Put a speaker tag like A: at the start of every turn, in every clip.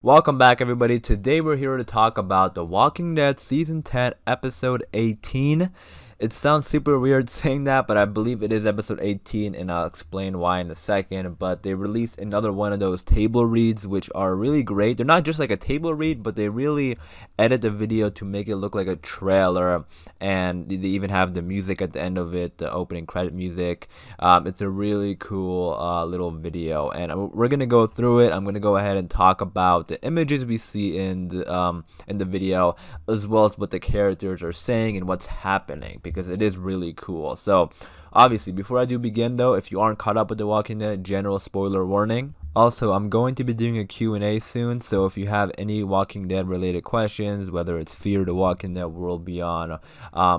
A: Welcome back, everybody. Today we're here to talk about The Walking Dead Season 10, Episode 18. It sounds super weird saying that, but I believe it is Episode 18, and I'll explain why in a second. But they released another one of those table reads, which are really great. They're not just like a table read, but they really edit the video to make it look like a trailer, and they even have the music at the end of it, the opening credit music. It's a really cool little video, and we're gonna go through it. I'm gonna go ahead and talk about the images we see in the video, as well as what the characters are saying and what's happening, because it is really cool. So obviously, before I do begin though, if you aren't caught up with The Walking Dead, general spoiler warning. Also, I'm going to be doing a Q&A soon, so if you have any Walking Dead related questions, whether it's Fear the Walking Dead, World Beyond,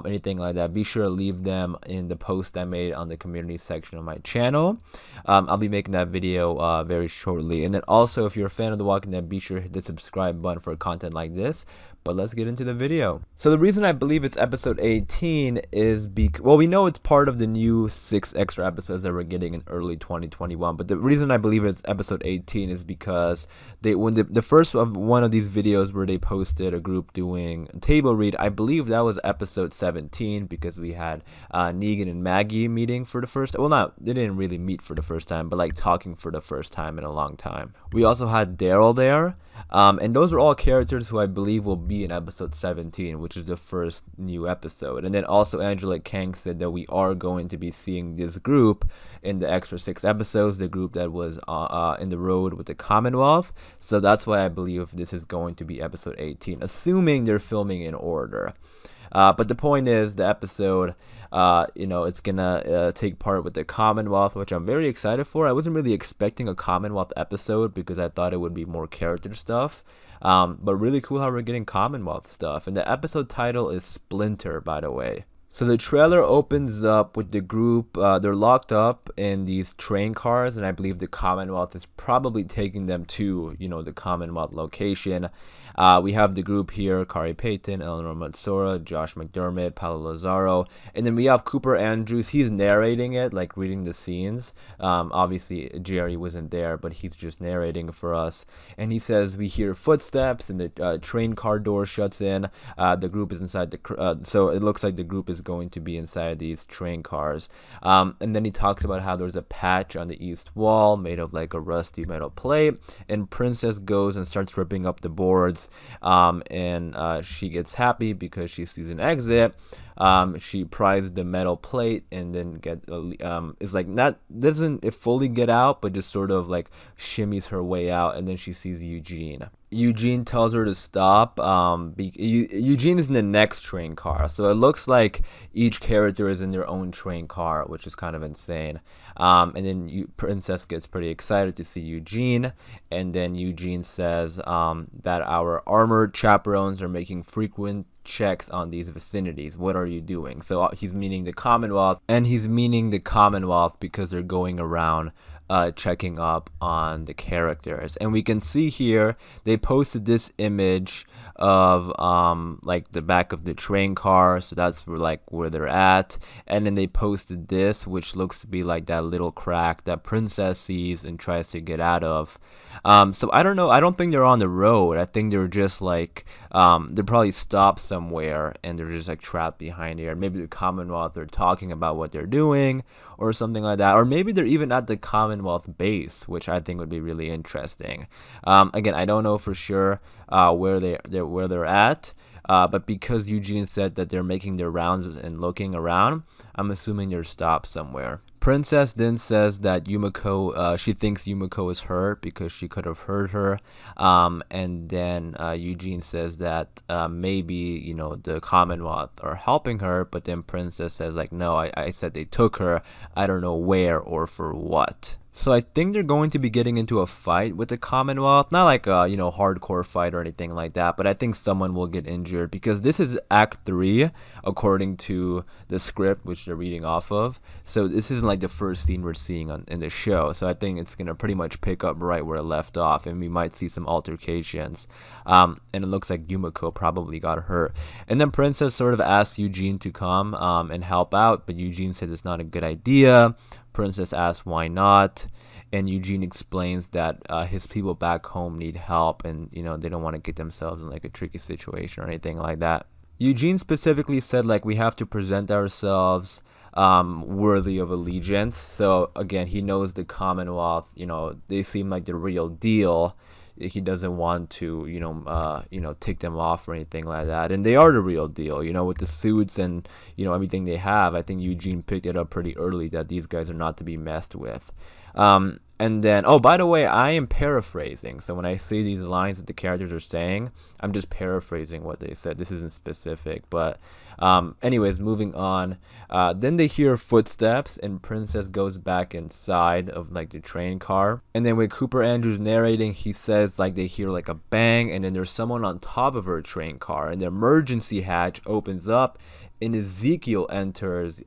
A: anything like that, be sure to leave them in the post I made on the community section of my channel. I'll be making that video very shortly. And then also, if you're a fan of The Walking Dead, be sure to hit the subscribe button for content like this. But let's get into the video. So the reason I believe it's episode 18 is well, we know it's part of the new 6 extra episodes that we're getting in early 2021. But the reason I believe it's episode 18 is because when the first of one of these videos where they posted a group doing a table read, I believe that was episode 17, because we had Negan and Maggie meeting for the first. Well, they didn't really meet for the first time, but like talking for the first time in a long time. We also had Daryl there. And those are all characters who I believe will be in episode 17, which is the first new episode. And then also Angela Kang said that we are going to be seeing this group in the extra 6 episodes, the group that was in the road with the Commonwealth. So that's why I believe this is going to be episode 18, assuming they're filming in order. But the point is, the episode, it's gonna take part with the Commonwealth, which I'm very excited for. I wasn't really expecting a Commonwealth episode because I thought it would be more character stuff. But really cool how we're getting Commonwealth stuff. And the episode title is Splinter, by the way. So the trailer opens up with the group, they're locked up in these train cars, and I believe the Commonwealth is probably taking them to, the Commonwealth location. We have the group here: Kari Payton, Eleanor Matsura, Josh McDermott, Paolo Lazaro, and then we have Cooper Andrews. He's narrating it, like reading the scenes. Obviously, Jerry wasn't there, but he's just narrating for us. And he says, we hear footsteps, and the train car door shuts in. The group is inside so it looks like the group is going to be inside these train cars. And then he talks about how there's a patch on the east wall made of like a rusty metal plate, and Princess goes and starts ripping up the boards, and she gets happy because she sees an exit. She pries the metal plate and then is like, doesn't it fully get out, but just sort of like shimmies her way out, and then she sees Eugene. Eugene tells her to stop. Eugene is in the next train car, so it looks like each character is in their own train car, which is kind of insane. And then Princess gets pretty excited to see Eugene, and then Eugene says that our armored chaperones are making frequent checks on these vicinities. What are you doing? So he's meaning the Commonwealth, and he's meaning the Commonwealth because they're going around checking up on the characters. And we can see here they posted this image of like the back of the train car, so that's where they're at. And then they posted this, which looks to be like that little crack that Princess sees and tries to get out of. So I don't know, I don't think they're on the road. I think they're just like they're probably stopped somewhere and they're just like trapped behind here. Maybe the Commonwealth are talking about what they're doing or something like that, or maybe they're even at the Commonwealth base, which I think would be really interesting. Again, I don't know for sure where they're at, but because Eugene said that they're making their rounds and looking around, I'm assuming they're stopped somewhere. Princess then says that Yumiko, she thinks Yumiko is hurt because she could have hurt her. And then Eugene says that maybe, the Commonwealth are helping her, but then Princess says like, no, I said they took her. I don't know where or for what. So I think they're going to be getting into a fight with the Commonwealth. Not like a, hardcore fight or anything like that, but I think someone will get injured because this is Act 3, according to the script, which they're reading off of. So this isn't like the first scene we're seeing in the show. So I think it's going to pretty much pick up right where it left off, and we might see some altercations. And it looks like Yumiko probably got hurt. And then Princess sort of asks Eugene to come and help out, but Eugene says it's not a good idea. Princess asks why not, and Eugene explains that his people back home need help, and they don't want to get themselves in like a tricky situation or anything like that. Eugene specifically said like we have to present ourselves worthy of allegiance. So again, he knows the Commonwealth, they seem like the real deal. He doesn't want to tick them off or anything like that, and they are the real deal, with the suits and everything they have. I think Eugene picked it up pretty early that these guys are not to be messed with. And then, oh, by the way, I am paraphrasing. So when I say these lines that the characters are saying, I'm just paraphrasing what they said. This isn't specific. But anyways, moving on. Then they hear footsteps, and Princess goes back inside of like the train car. And then when Cooper Andrews narrating, he says like they hear like a bang, and then there's someone on top of her train car, and the emergency hatch opens up, and Ezekiel enters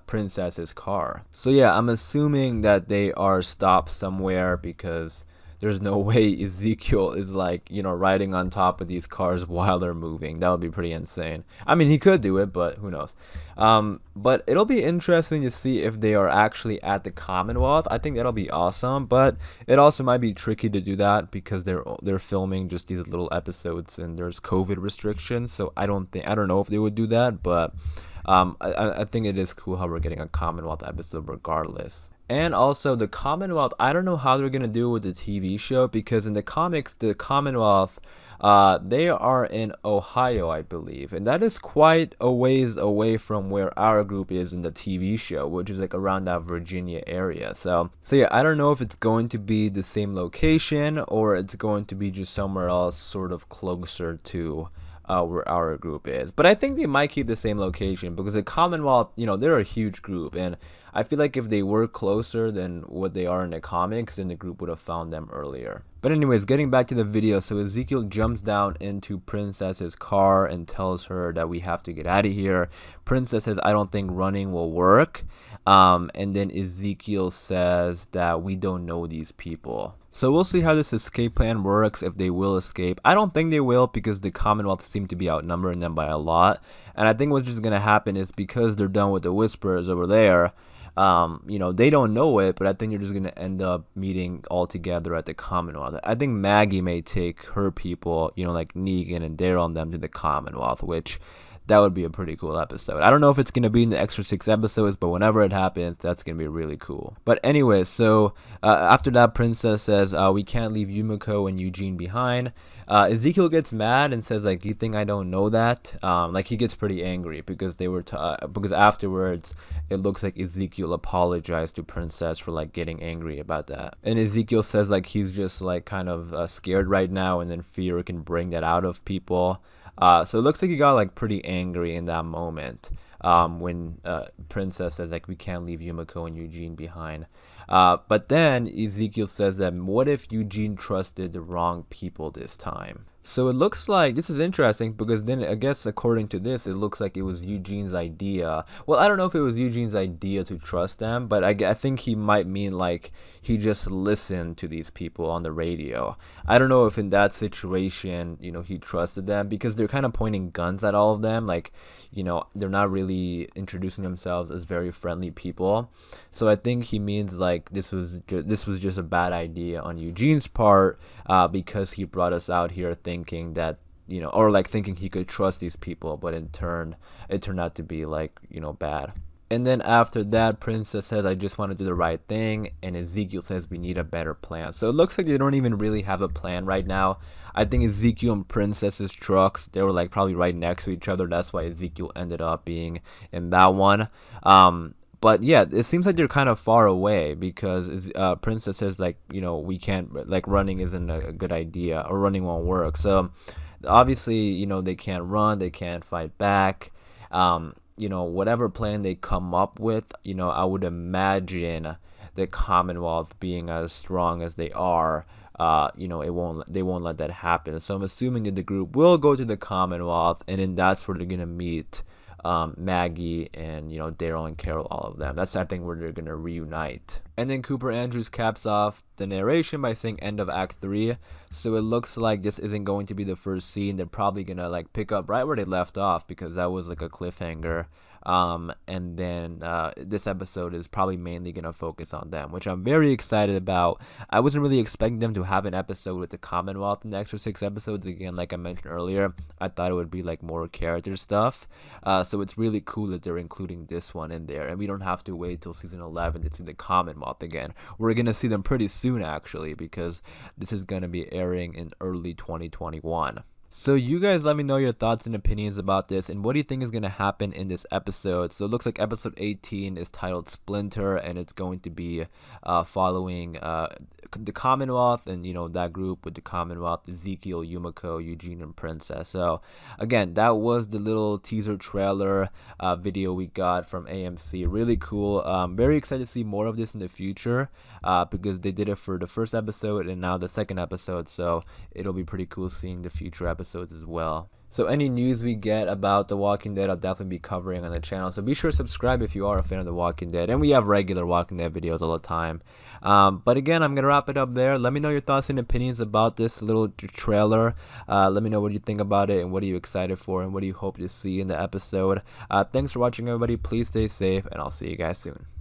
A: Princess's car. So yeah, I'm assuming that they are stopped somewhere, because there's no way Ezekiel is like, riding on top of these cars while they're moving. That would be pretty insane. I mean, he could do it, but who knows? But it'll be interesting to see if they are actually at the Commonwealth. I think that'll be awesome, but it also might be tricky to do that because they're filming just these little episodes and there's COVID restrictions. So I don't know if they would do that, but I think it is cool how we're getting a Commonwealth episode regardless. And also the Commonwealth, I don't know how they're going to do it with the TV show, because in the comics, the Commonwealth, they are in Ohio, I believe. And that is quite a ways away from where our group is in the TV show, which is like around that Virginia area. So yeah, I don't know if it's going to be the same location or it's going to be just somewhere else sort of closer to where our group is. But I think they might keep the same location, because the Commonwealth, they're a huge group, and I feel like if they were closer than what they are in the comics, then the group would have found them earlier. But anyways, getting back to the video, so Ezekiel jumps down into Princess's car and tells her that we have to get out of here. Princess says, I don't think running will work. And then Ezekiel says that we don't know these people. So we'll see how this escape plan works, if they will escape. I don't think they will, because the Commonwealth seem to be outnumbering them by a lot. And I think what's just going to happen is, because they're done with the Whisperers over there, they don't know it, but I think they're just going to end up meeting all together at the Commonwealth. I think Maggie may take her people, like Negan and Daryl and them, to the Commonwealth, which that would be a pretty cool episode. I don't know if it's going to be in the extra 6 episodes, but whenever it happens, that's going to be really cool. But anyway, so after that, Princess says, we can't leave Yumiko and Eugene behind. Ezekiel gets mad and says, like, you think I don't know that? Like, he gets pretty angry because because afterwards, it looks like Ezekiel apologized to Princess for, like, getting angry about that. And Ezekiel says, like, he's just, like, kind of scared right now, and then fear can bring that out of people. So it looks like he got like pretty angry in that moment when Princess says like we can't leave Yumiko and Eugene behind. But then Ezekiel says that what if Eugene trusted the wrong people this time? So it looks like this is interesting, because then I guess according to this, it looks like it was Eugene's idea. Well, I don't know if it was Eugene's idea to trust them, but I think he might mean like he just listened to these people on the radio. I don't know if in that situation, he trusted them, because they're kind of pointing guns at all of them. Like, they're not really introducing themselves as very friendly people. So I think he means like this was just a bad idea on Eugene's part, because he brought us out here thinking that, or like thinking he could trust these people, but in turn, it turned out to be like, bad. And then after that, Princess says, I just want to do the right thing. And Ezekiel says, we need a better plan. So it looks like they don't even really have a plan right now. I think Ezekiel and Princess's trucks, they were like probably right next to each other. That's why Ezekiel ended up being in that one. But yeah, it seems like they're kind of far away, because Princess says like, we can't, like running isn't a good idea, or running won't work. So obviously, they can't run, they can't fight back. Whatever plan they come up with, I would imagine the Commonwealth being as strong as they are, they won't let that happen. So I'm assuming that the group will go to the Commonwealth, and then that's where they're gonna meet Maggie and Daryl and Carol, all of them. That's I think where they're gonna reunite. And then Cooper Andrews caps off the narration by saying end of Act 3. So it looks like this isn't going to be the first scene. They're probably gonna like pick up right where they left off, because that was like a cliffhanger. And then this episode is probably mainly gonna focus on them, which I'm very excited about. I wasn't really expecting them to have an episode with the Commonwealth in the extra 6 episodes. Again, like I mentioned earlier, I thought it would be like more character stuff. So it's really cool that they're including this one in there, and we don't have to wait till season 11 to see the Commonwealth again. We're gonna see them pretty soon, actually, because this is gonna be airing in early 2021. So you guys let me know your thoughts and opinions about this, and what do you think is going to happen in this episode. So it looks like episode 18 is titled Splinter, and it's going to be following the Commonwealth, and that group with the Commonwealth: Ezekiel, Yumiko, Eugene, and Princess. So again, that was the little teaser trailer video we got from AMC. Really cool. Very excited to see more of this in the future, because they did it for the first episode and now the second episode, so it'll be pretty cool seeing the future episodes as well. So any news we get about The Walking Dead, I'll definitely be covering on the channel. So be sure to subscribe if you are a fan of The Walking Dead. And we have regular Walking Dead videos all the time. But again, I'm going to wrap it up there. Let me know your thoughts and opinions about this little trailer. Let me know what you think about it, and what are you excited for, and what do you hope to see in the episode. Thanks for watching, everybody. Please stay safe, and I'll see you guys soon.